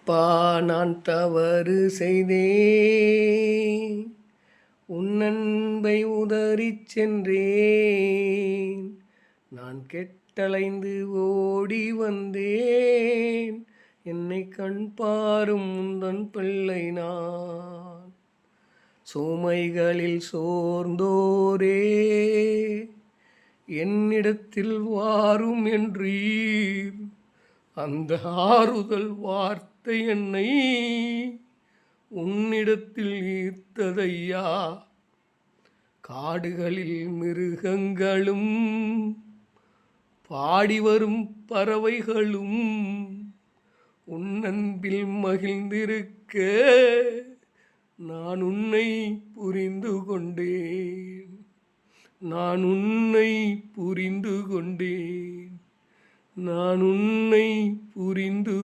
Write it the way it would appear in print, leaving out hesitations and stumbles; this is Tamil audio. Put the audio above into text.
அப்பா, நான் தவறு செய்தேன், உன் அன்பை உதறிச் சென்றேன். நான் கெட்டலைந்து ஓடி வந்தேன், என்னை கண் பாரும் உந்தன் பிள்ளை நான். சுமைகளில் சோர்ந்தோரே, என்னிடத்தில் வாரும் என்றீர். அந்த ஆறுதல் வார்த்தை என்னை உன்னிடத்தில் ஈர்த்ததையா. காடுகளில் மிருகங்களும் பாடி வரும் பறவைகளும் உன் அன்பில் மகிழ்ந்திருக்க நான் உன்னை புரிந்து கொண்டேன். நான் உன்னை புரிந்து கொண்டேன். நான் உன்னை புரிந்து